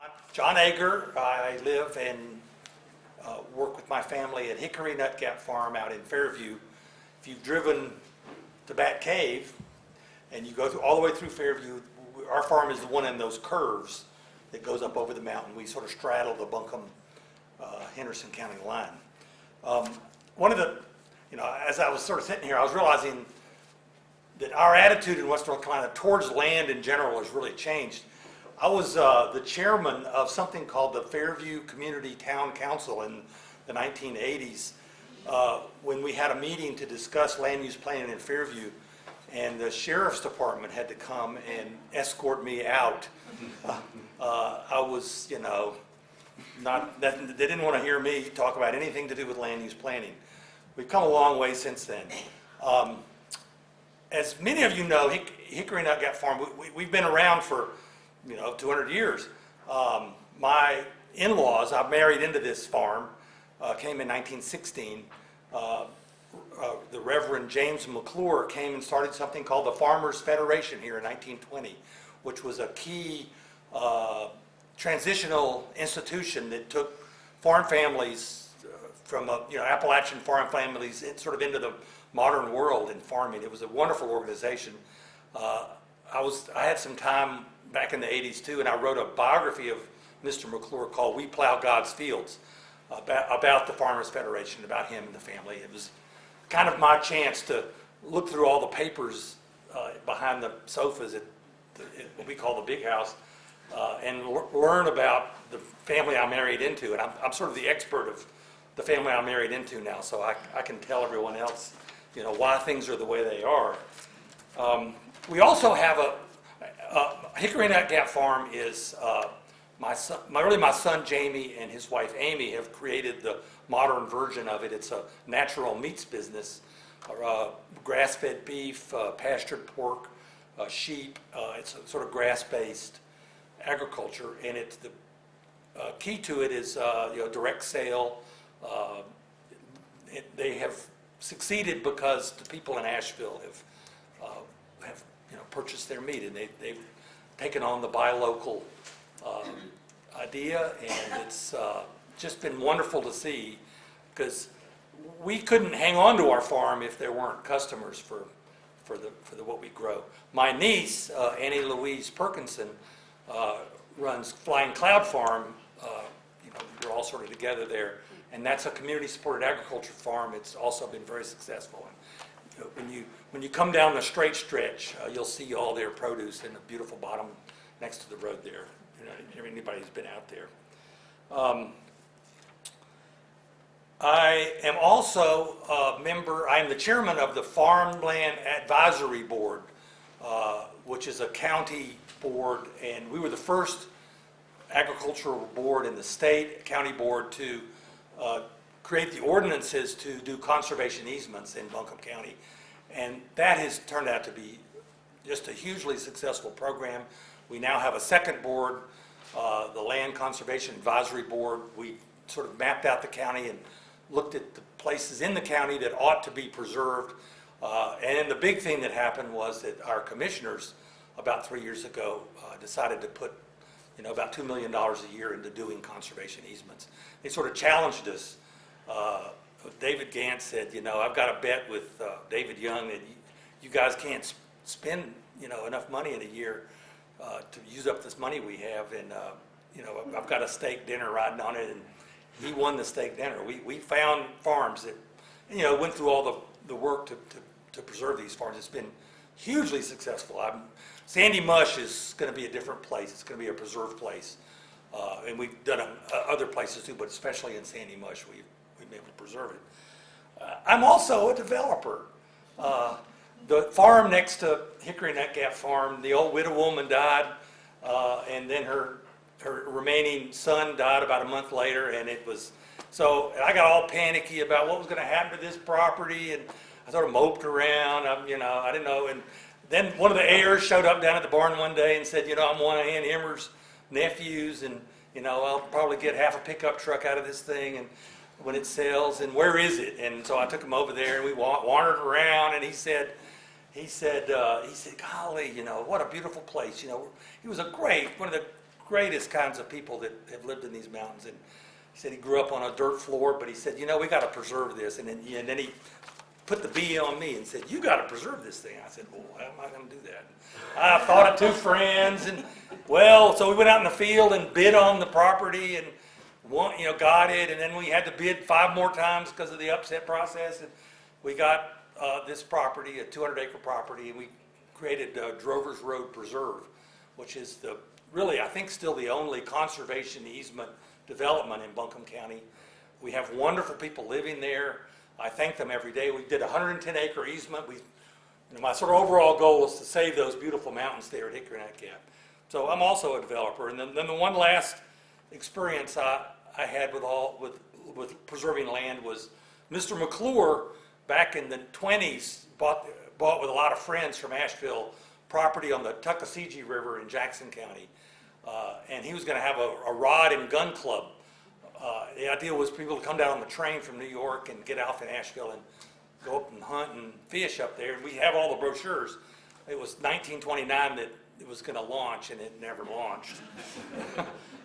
I'm John Ager. I live and work with my family at Hickory Nut Gap Farm out in Fairview. If you've driven to Bat Cave and you go through all the way through Fairview, our farm is the one in those curves that goes up over the mountain. We sort of straddle the Buncombe, Henderson County line. One of the, as I was sort of sitting here, I was realizing that our attitude in West North Carolina towards land in general has really changed. I was the chairman of something called the Fairview Community Town Council in the 1980s when we had a meeting to discuss land use planning in Fairview, and the sheriff's department had to come and escort me out. I was, they didn't want to hear me talk about anything to do with land use planning. We've come a long way since then. As many of you know, Hickory Nut Gap Farm, we've been around for 200 years. My in-laws, I married into this farm, came in 1916. The Reverend James McClure came and started something called the Farmers Federation here in 1920, which was a key transitional institution that took farm families from Appalachian farm families sort of into the modern world in farming. It was a wonderful organization. I had some time back in the 80s too, and I wrote a biography of Mr. McClure called We Plow God's Fields, about the Farmers Federation, about him and the family. It was kind of my chance to look through all the papers behind the sofas at what we call the big house and learn about the family I married into. And I'm sort of the expert of the family I married into now, so I can tell everyone else why things are the way they are. We also have Hickory Nut Gap Farm is my son Jamie and his wife Amy have created the modern version of it. It's a natural meats business, grass-fed beef, pastured pork, sheep. It's a sort of grass-based agriculture, and it's the key to it is direct sale. They have succeeded because the people in Asheville have purchased their meat, and they've taken on the buy local idea, and it's just been wonderful to see, because we couldn't hang on to our farm if there weren't customers for what we grow. My niece Annie Louise Perkinson runs Flying Cloud Farm. We're all sort of together there, and that's a community-supported agriculture farm. It's also been very successful. And when you come down the straight stretch, you'll see all their produce in the beautiful bottom next to the road there. Anybody who's been out there. I am also a member. I am the chairman of the Farmland Advisory Board, which is a county board, and we were the first agricultural board in the state, county board, to create the ordinances to do conservation easements in Buncombe County. And that has turned out to be just a hugely successful program. We now have a second board, the Land Conservation Advisory Board. We sort of mapped out the county and looked at the places in the county that ought to be preserved. And the big thing that happened was that our commissioners, about 3 years ago, decided to put about $2 million a year into doing conservation easements. They sort of challenged us. David Gantz said, I've got a bet with David Young that you guys can't spend, enough money in a year to use up this money we have, and I've got a steak dinner riding on it, and he won the steak dinner. We found farms that, went through all the work to preserve these farms. It's been hugely successful. Sandy Mush is going to be a different place. It's going to be a preserved place, and we've done other places too, but especially in Sandy Mush, we've been able to preserve it. I'm also a developer. The farm next to Hickory Nut Gap Farm, the old widow woman died, and then her remaining son died about a month later, and so I got all panicky about what was going to happen to this property, and I sort of moped around. I didn't know. And then one of the heirs showed up down at the barn one day and said, I'm one of Ann Emmer's nephews, and I'll probably get half a pickup truck out of this thing, and when it sells, and where is it? And so I took him over there, and we wandered around, and he said, golly, what a beautiful place. He was one of the greatest kinds of people that have lived in these mountains. And he said he grew up on a dirt floor, but he said, you know, we got to preserve this. And then he put the B on me and said, you got to preserve this thing. I said, well, how am I going to do that? I thought of two friends, and well, so we went out in the field and bid on the property and got it. And then we had to bid 5 more times because of the upset process. And we got this property, a 200-acre property, and we created Drovers Road Preserve, which is really, I think, still the only conservation easement development in Buncombe County. We have wonderful people living there. I thank them every day. We did a 110-acre easement. My sort of overall goal is to save those beautiful mountains there at Hickory Nut Gap. So I'm also a developer. And then the one last experience I had with preserving land was Mr. McClure, back in the 20s, bought with a lot of friends from Asheville property on the Tuckasegee River in Jackson County. And he was going to have a rod and gun club. The idea was people to come down on the train from New York and get out in Asheville and go up and hunt and fish up there. And we have all the brochures. It was 1929 that it was going to launch, and it never launched.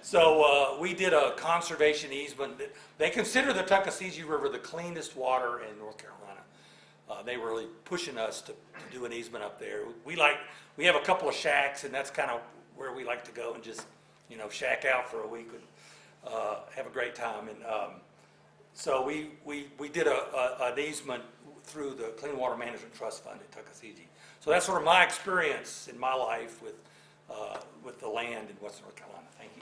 So we did a conservation easement. They consider the Tuckasegee River the cleanest water in North Carolina. They were really pushing us to do an easement up there. We have a couple of shacks, and that's kind of where we like to go and just, shack out for a week and have a great time. And so we did an easement through the Clean Water Management Trust Fund at Tuckasegee. So that's sort of my experience in my life with the land in Western North Carolina. Thank you.